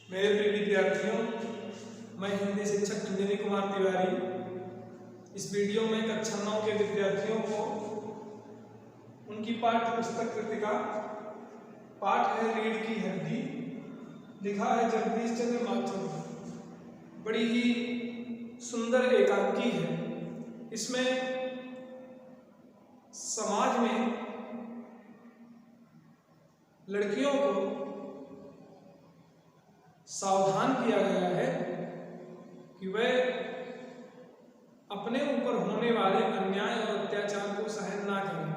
मेरे प्रिय विद्यार्थियों, मैं हिंदी शिक्षक अंजनी कुमार तिवारी इस वीडियो में कक्षा 9 के विद्यार्थियों को उनकी पाठ्य पुस्तक कृतिका पाठ है रीढ़ की हड्डी, लिखा है जगदीश चंद्र माथुर। बड़ी ही सुंदर एकांकी है। इसमें समाज में लड़कियों को सावधान किया गया है कि वे अपने ऊपर होने वाले अन्याय और अत्याचार को सहन ना करें।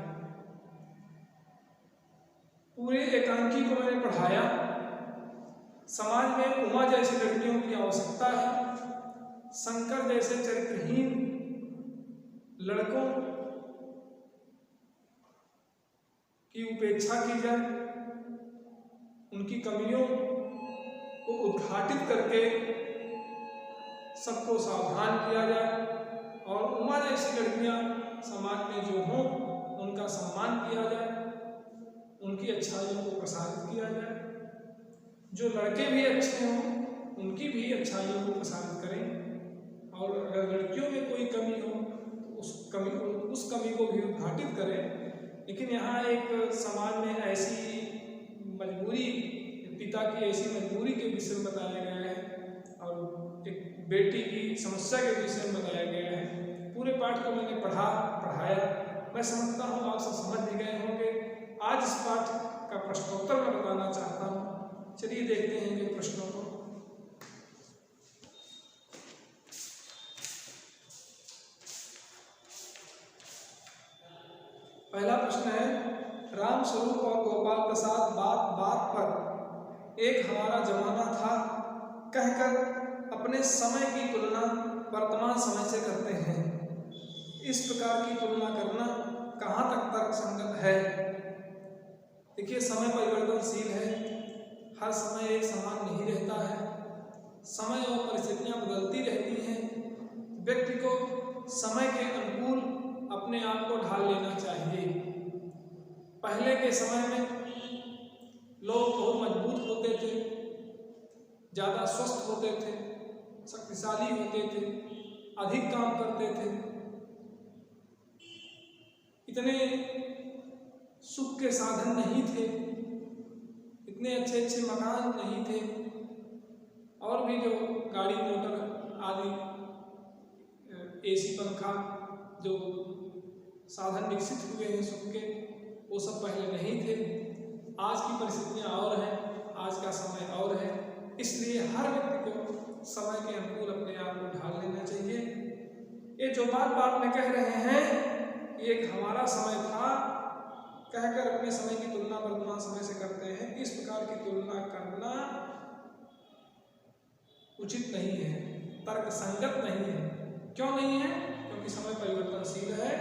पूरे एकांकी को मैंने पढ़ाया। समाज में उमा जैसी लड़कियों की आवश्यकता है। शंकर जैसे चरित्रहीन लड़कों की उपेक्षा की जाए, उनकी कमियों को उद्घाटित करके सबको सावधान किया जाए और उमा जैसी लड़कियां समाज में जो हों उनका सम्मान किया जाए, उनकी अच्छाइयों को प्रसारित किया जाए। जो लड़के भी अच्छे हों उनकी भी अच्छाइयों को प्रसारित करें और अगर लड़कियों में कोई कमी हो तो उस कमी को भी उद्घाटित करें। लेकिन यहाँ एक समाज में ऐसी मजबूरी, पिता की ऐसी मजबूरी के विषय में बताया गया है और एक बेटी की समस्या के विषय में बताया गया है। पूरे पाठ को मैंने पढ़ाया। मैं समझता हूँ आप सब समझ भी गए होंगे। आज इस पाठ का प्रश्नोत्तर मैं बताना चाहता हूँ। चलिए देखते हैं कि प्रश्नों को। पहला प्रश्न है, राम स्वरूप और गोपाल प्रसाद बात बात पर एक हमारा जमाना था कहकर अपने समय की तुलना वर्तमान समय से करते हैं। इस प्रकार की तुलना करना कहाँ तक तर्कसंगत है? देखिए, समय परिवर्तनशील है। हर समय एक समान नहीं रहता है। समय और परिस्थितियाँ बदलती रहती हैं। व्यक्ति को समय के अनुकूल अपने आप को ढाल लेना चाहिए। पहले के समय में लोग बहुत मजबूत होते थे, ज़्यादा स्वस्थ होते थे, शक्तिशाली होते थे, अधिक काम करते थे। इतने सुख के साधन नहीं थे, इतने अच्छे अच्छे मकान नहीं थे और भी जो गाड़ी मोटर आदि एसी पंखा जो साधन विकसित हुए हैं सुख के, वो सब पहले नहीं थे। आज की परिस्थितियाँ और हैं, आज का समय और है। इसलिए हर व्यक्ति को समय के अनुकूल अपने आप को ढाल लेना चाहिए। ये जो बात बात में कह रहे हैं कि एक हमारा समय था कहकर अपने समय की तुलना वर्तमान समय से करते हैं, इस प्रकार की तुलना करना उचित नहीं है, तर्कसंगत नहीं है। क्यों नहीं है? क्योंकि समय परिवर्तनशील है।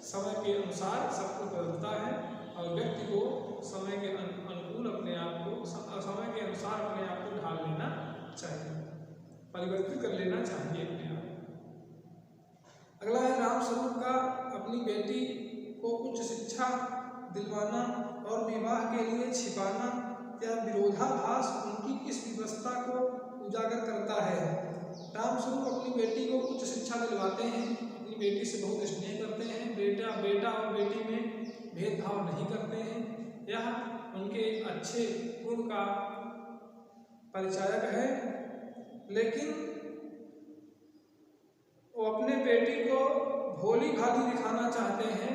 समय के अनुसार सब कुछ बदलता है और व्यक्ति को समय के अनुकूल अपने आप को, समय के अनुसार अपने आप को ढाल लेना चाहिए, परिवर्तित कर लेना चाहिए अपने आप। अगला है, राम स्वरूप का अपनी बेटी को उच्च शिक्षा दिलवाना और विवाह के लिए छिपाना या विरोधाभास उनकी किस व्यवस्था को उजागर करता है? राम स्वरूप अपनी बेटी को उच्च शिक्षा दिलवाते हैं, अपनी बेटी से बहुत स्नेह करते हैं, बेटा और बेटी में भेदभाव नहीं करते हैं। यह उनके अच्छे गुण का परिचायक है। लेकिन वो अपने बेटी को भोली भाली दिखाना चाहते हैं,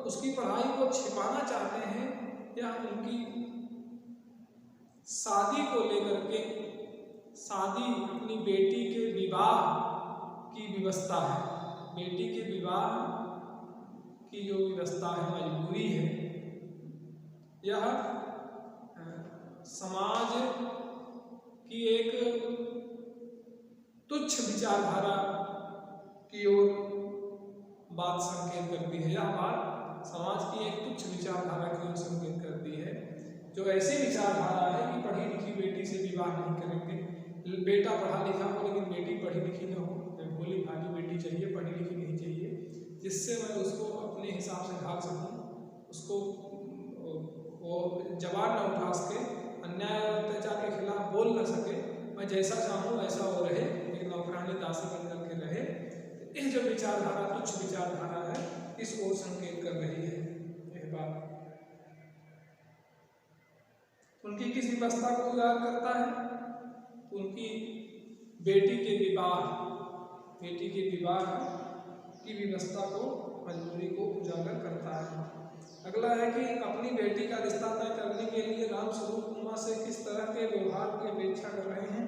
उसकी पढ़ाई को छिपाना चाहते हैं। यह उनकी शादी को लेकर के, अपनी बेटी के विवाह की व्यवस्था है। बेटी के विवाह की जो व्यवस्था है, मजबूरी है। यह समाज की एक तुच्छ विचारधारा की ओर बात संकेत करती है। यह बात समाज की एक तुच्छ विचारधारा की ओर संकेत करती है, जो ऐसी विचारधारा है कि पढ़ी लिखी बेटी से विवाह नहीं करेंगे। बेटा पढ़ा लिखा हो लेकिन बेटी पढ़ी लिखी न हो, भोली भाली बेटी चाहिए, पढ़ी लिखी नहीं चाहिए, जिससे मैं उसको अपने हिसाब से ढाल सकूँ, उसको वो जवाब न उठा सके, अन्य अन्याय और अत्याचार के खिलाफ बोल न सके, मैं जैसा चाहूँ वैसा वो रहे, एक नौकरानी दासी बन करके रहे। यह जो विचारधारा, तुच्छ विचारधारा है, इस ओर संकेत कर रही है यह बात। उनकी किस व्यवस्था को उजागर करता है? उनकी बेटी के विवाह की व्यवस्था को, मजबूरी को उजागर करता है। अगला है कि अपनी बेटी का रिश्ता तय करने के लिए राम स्वरूप उमा से किस तरह के व्यवहार की अपेक्षा कर रहे हैं,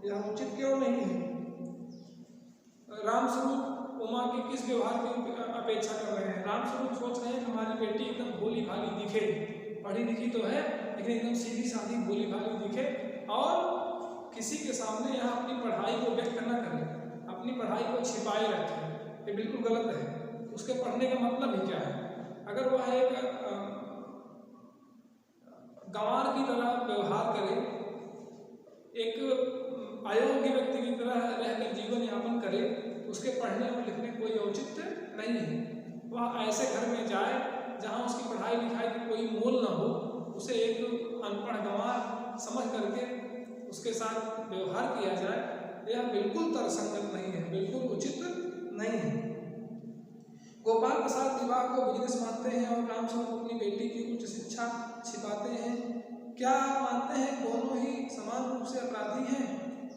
यह उचित क्यों नहीं है? राम स्वरूप उमा के किस व्यवहार की अपेक्षा कर रहे हैं? राम स्वरूप सोच रहे हैं कि हमारी बेटी एकदम भोली भाली दिखे, पढ़ी लिखी तो है लेकिन एकदम सीधी सादी भोली भाली दिखे, और किसी के सामने यहाँ अपनी पढ़ाई को व्यक्त न करे, अपनी पढ़ाई को छिपाए रखे। ये बिल्कुल गलत है। उसके पढ़ने का मतलब ही क्या है? अगर वह एक गंवार की तरह व्यवहार करे, एक अयोग्य व्यक्ति की तरह रहकर जीवन यापन करे, तो उसके पढ़ने और लिखने कोई औचित्य नहीं है। वह ऐसे घर में जाए जहाँ उसकी पढ़ाई लिखाई की कोई मोल न हो, उसे एक अनपढ़ गंवार समझ करके उसके साथ व्यवहार किया जाए, यह बिल्कुल तर्कसंगत नहीं है, बिल्कुल उचित नहीं है। गोपाल प्रसाद विवाह को बिजनेस मानते हैं और राम स्वरूप अपनी बेटी की उच्च शिक्षा छिपाते हैं। क्या आप मानते हैं दोनों ही समान रूप से अपराधी हैं?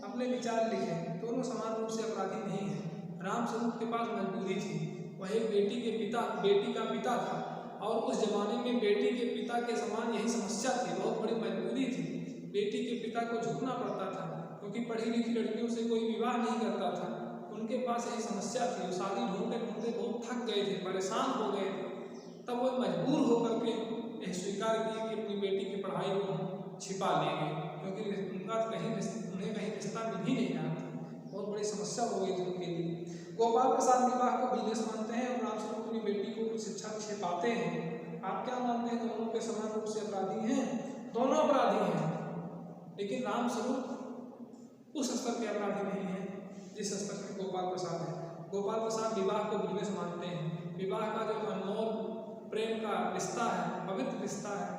अपने विचार लिखें। दोनों समान रूप से अपराधी नहीं हैं। राम स्वरूप के पास मजबूरी थी, वह एक बेटी का पिता था, और उस जमाने में बेटी के पिता के समान यही समस्या थी, बहुत बड़ी मजबूरी थी। बेटी के पिता को झुकना पड़ता था, क्योंकि पढ़ी लिखी लड़कियों से कोई विवाह नहीं करता था। उनके पास यही समस्या थी, वो शादी ढूंढते ढूंढते बहुत थक गए थे, परेशान हो गए थे। तब वो मजबूर होकर के यह स्वीकार किए कि अपनी बेटी की पढ़ाई को हम छिपा लेंगे, क्योंकि उन्हें कहीं रिश्ता मिल ही नहीं रहा था, बहुत बड़ी समस्या हो गई थी उनके लिए। गोपाल प्रसाद विवाह को बिजनेस मानते हैं और राम स्वरूप अपनी बेटी को शिक्षा छिपाते हैं। आप क्या मानते हैं, दोनों के समान रूप से अपराधी हैं? दोनों अपराधी हैं, लेकिन राम स्वरूप उस स्तर के अपराधी नहीं है जिस स्तर पे गोपाल प्रसाद है। गोपाल प्रसाद विवाह को बिजनेस मानते हैं। विवाह का जो अनमोल प्रेम का रिश्ता है, पवित्र रिश्ता है,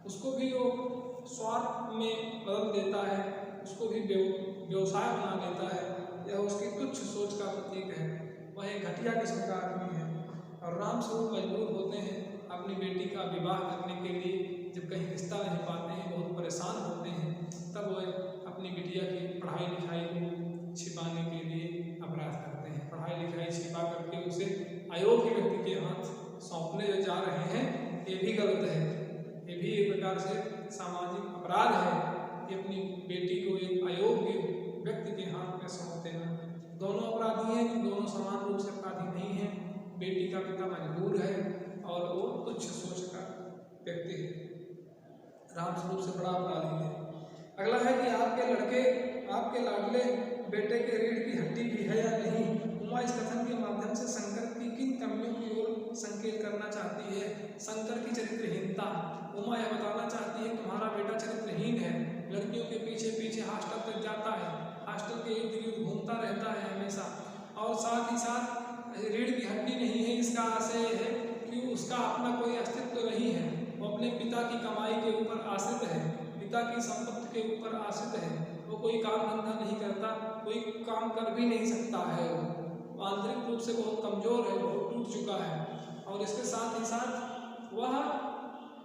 उसको भी वो स्वार्थ में बदल देता है, उसको भी व्यवसाय बना देता है। यह उसकी तुच्छ सोच का प्रतीक है। वह एक घटिया किस्म का आदमी है। और राम स्वरूप मजबूर होते हैं अपनी बेटी का विवाह करने के लिए, जब कहीं रिश्ता नहीं पाते हैं, बहुत परेशान होते हैं, तब वह अपनी बिटिया की पढ़ाई लिखाई को छिपाने के लिए अपराध करते हैं। पढ़ाई लिखाई छिपा करके उसे अयोग्य व्यक्ति के हाथ सौंपने जा रहे हैं, ये भी गलत है। ये भी एक प्रकार से सामाजिक अपराध है कि अपनी बेटी को एक अयोग्य व्यक्ति के हाथ में सौंप देना। दोनों अपराधी हैं, दोनों समान रूप से अपराधी नहीं हैं। बेटी का पिता मजबूर है और वो तुच्छ सोच का व्यक्ति है, राम स्वरूप से बड़ा अपराधी है। अगला है कि आपके लड़के आपके लाडले बेटे के रीढ़ की हड्डी भी है या नहीं? उमा इस कथन के माध्यम से शंकर की किन कमियों की ओर संकेत करना चाहती है? शंकर की चरित्रहीनता। उमा यह बताना चाहती है तुम्हारा बेटा चरित्रहीन है, लड़कियों के पीछे पीछे हॉस्टल तक जाता है, हॉस्टल के इर्द गिर्द घूमता रहता है हमेशा, और साथ ही साथ रीढ़ की हड्डी नहीं है। इसका आशय है कि उसका अपना कोई अस्तित्व नहीं है, वो अपने पिता की कमाई के ऊपर आश्रित है, पिता की संपत्ति के ऊपर आश्रित है। वो कोई काम धंधा नहीं करता, कोई काम कर भी नहीं सकता है। वो आंतरिक रूप से बहुत कमजोर है, बहुत टूट चुका है, और इसके साथ ही साथ वह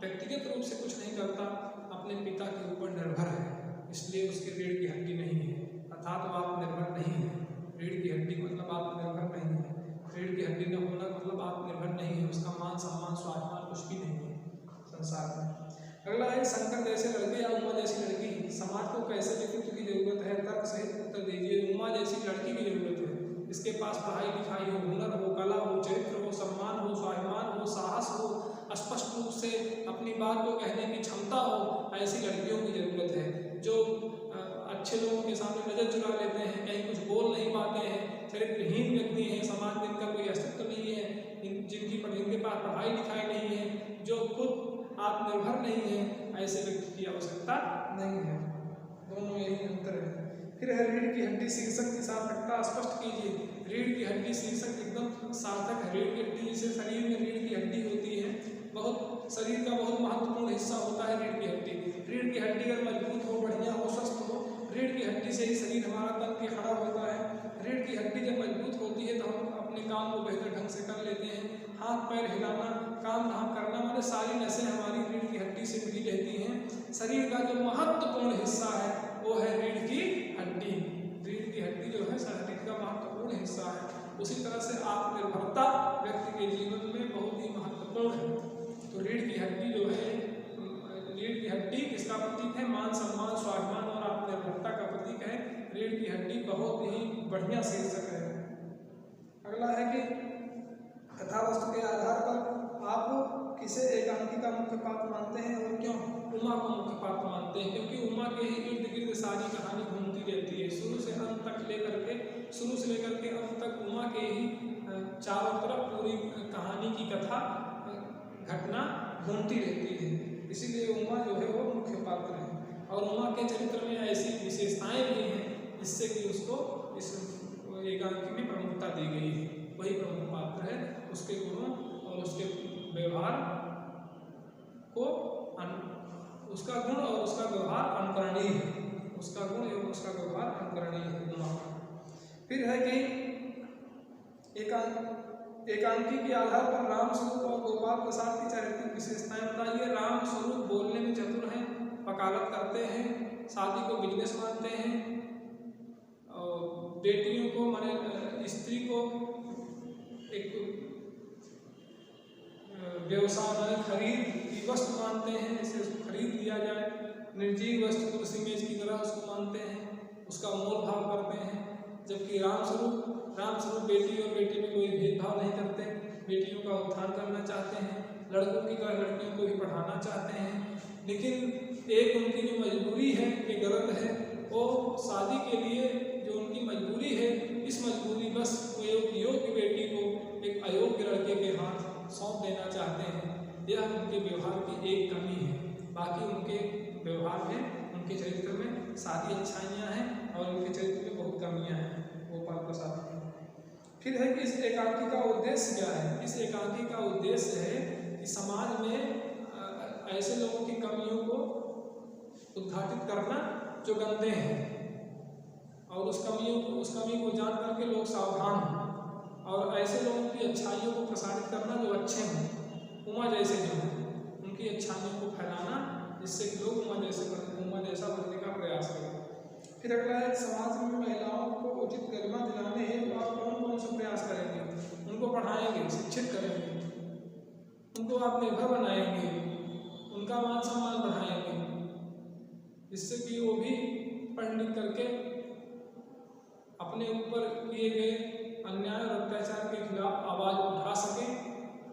व्यक्तिगत रूप से कुछ नहीं करता, अपने पिता के ऊपर निर्भर है, इसलिए उसकी रीढ़ की हड्डी नहीं है, अर्थात वो आत्मनिर्भर नहीं है। रीढ़ की हड्डी मतलब आत्मनिर्भर नहीं है, रीढ़ की हड्डी न होना मतलब आत्मनिर्भर नहीं है, उसका मान सम्मान स्वाभिमान कुछ भी नहीं है संसार में। अगला है शंकर जैसे लड़के या उमा जैसी लड़की समाज को कैसे व्यक्तित्व की जरूरत है? तर्क सहित उत्तर दीजिए। उमा जैसी लड़की की जरूरत है, इसके पास पढ़ाई लिखाई हो, हुनर हो, कला हो, चरित्र हो, सम्मान हो, स्वाभिमान हो, साहस हो, स्पष्ट रूप से अपनी बात को कहने की क्षमता हो, ऐसी लड़कियों की जरूरत है। जो अच्छे लोगों के सामने नजर चुरा लेते हैं, कहीं कुछ बोल नहीं पाते हैं, चरित्रहीन व्यक्ति हैं, समाज में इनका कोई अस्तित्व नहीं है, जिनके पास पढ़ाई लिखाई नहीं है, जो खुद आत्मनिर्भर नहीं है, ऐसे व्यक्ति की आवश्यकता नहीं है। दोनों यही अंतर है। फिर है रीढ़ की हड्डी शीर्षक की सार्थकता स्पष्ट कीजिए। रीढ़ की हड्डी शीर्षक एकदम सार्थक है। रीढ़ की हड्डी जैसे शरीर में रीढ़ की हड्डी होती है, बहुत शरीर का बहुत महत्वपूर्ण हिस्सा होता है रीढ़ की हड्डी। रीढ़ की हड्डी अगर मजबूत हो, बढ़िया हो, स्वस्थ हो, रीढ़ की हड्डी से ही शरीर हमारा तन के खड़ा होता है। रीढ़ की हड्डी जब मजबूत होती है तो हम अपने काम को बेहतर ढंग से कर लेते हैं। हाथ पैर हिलाना, काम धाम करना, मतलब सारी नसें हमारी रीढ़ की हड्डी से मिली रहती हैं। शरीर का जो महत्वपूर्ण हिस्सा है वो है रीढ़ की हड्डी। रीढ़ की हड्डी जो है शरीर का महत्वपूर्ण हिस्सा है। उसी तरह से आत्मनिर्भरता व्यक्ति के जीवन में बहुत ही महत्वपूर्ण है। तो रीढ़ की हड्डी जो है, रीढ़ की हड्डी किसका प्रतीक है? मान सम्मान, स्वाभिमान और आत्मनिर्भरता का प्रतीक है। रीढ़ की हड्डी बहुत ही बढ़िया शीर्षक है। अगला है कि कथा वस्तु के आधार पर आप किसे एकांकी का मुख्य पात्र मानते हैं और क्यों? उमा को मुख्य पात्र मानते हैं क्योंकि उमा के ही इर्द गिर्द सारी कहानी घूमती रहती है। शुरू से अंत तक लेकर के अंत तक उमा के ही चारों तरफ पूरी कहानी की कथा घटना घूमती रहती है। इसीलिए उमा जो है वो मुख्य पात्र है। और उमा के चरित्र में ऐसी विशेषताएं भी हैं जिससे कि उसको इस एकांकी में प्रमुखता दी गई है। वही प्रमुख पात्र है। उसके गुणों और उसके व्यवहार को उसका गुण और उसका व्यवहार अनुकरणीय है। उसका गुण एवं उसका व्यवहार अनुकरणीय है उमा का। फिर है कि एकांकी के आधार पर राम स्वरूप और गोपाल प्रसाद की चारित्रिक विशेषताएं बताइए। राम स्वरूप बोलने में चतुर हैं, वकालत करते हैं, शादी को बिजनेस मानते हैं, और बेटियों को माने स्त्री को एक व्यवसाय खरीद की वस्तु मानते हैं, जिसे उसको खरीद लिया जाए। निर्जीव वस्तु को उसी मेज की तरह उसको मानते हैं, उसका मोल भाव करते हैं। जबकि राम स्वरूप बेटी और बेटी में कोई भेदभाव नहीं करते, बेटियों का उत्थान करना चाहते हैं, लड़कों की तरह लड़कियों को भी पढ़ाना चाहते हैं। लेकिन एक उनकी जो मजबूरी है कि गलत है, वो शादी के लिए जो उनकी मजबूरी है, इस मजबूरी बस वो एक योग्य बेटी को एक अयोग्य लड़के के हाथ सौंप देना चाहते हैं। यह उनके व्यवहार की एक कमी है। बाकी उनके व्यवहार में, उनके चरित्र में सारी अच्छाइयाँ हैं और उनके चरित्र में बहुत कमियाँ हैं गोपाल प्रसाद की। फिर है कि इस एकांकी का उद्देश्य क्या है? इस एकांकी का उद्देश्य है कि समाज में ऐसे लोगों की कमियों को उद्घाटित करना जो गंदे हैं, और उस कमी को जान करके लोग सावधान हों, और ऐसे लोगों की अच्छाइयों को प्रसारित करना जो अच्छे हैं, उमा जैसे जो हैं उनकी अच्छाइयों को फैलाना, जिससे कि लोग उमा जैसा बनने का प्रयास करें। फिर अगला है समाज में महिलाओं को उचित गरिमा दिलाने हेतु आप कौन से प्रयास करेंगे? उनको पढ़ाएंगे, शिक्षित करेंगे, उनको आप निर्भर बनाएंगे, उनका मान सम्मान बढ़ाएंगे, जिससे कि वो भी पढ़ लिख करके अपने ऊपर किए गए अन्याय और अत्याचार के खिलाफ आवाज़ उठा सकें।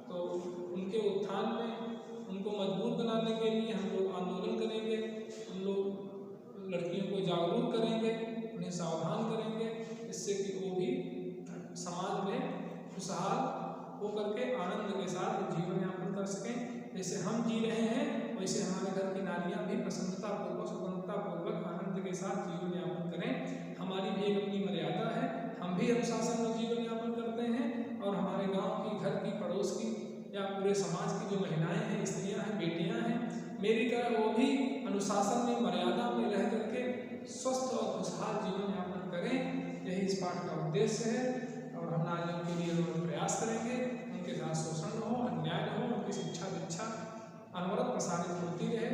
तो उनके उत्थान में उनको मजबूत बनाने के लिए हम लोग आंदोलन करेंगे, हम लोग लड़कियों को जागरूक करेंगे, उन्हें सावधान करेंगे, जिससे कि वो भी समाज में खुशहाल होकर के आनंद के साथ जीवन यापन कर सकें। जैसे हम जी रहे हैं वैसे हमारे घर की नारियाँ भी प्रसन्नतापूर्वक, स्वतंत्रतापूर्वक, आनंद के साथ जीवन यापन करें। हमारी भी एक अपनी मर्यादा है, हम भी अनुशासन में जीवन यापन करते हैं, और हमारे गांव की, घर की, पड़ोस की या पूरे समाज की जो महिलाएं हैं, स्त्रियां हैं, बेटियां हैं, मेरी तरह वो भी अनुशासन में, मर्यादा में रह करके स्वस्थ और खुशहाल जीवन यापन करें। यही इस पाठ का उद्देश्य है। और हम नारियों के लिए प्रयास करेंगे, उनके साथ शोषण न हो, अन्याय न हो, उनकी शिक्षा दीक्षा अनवरत प्रसारित होती रहे।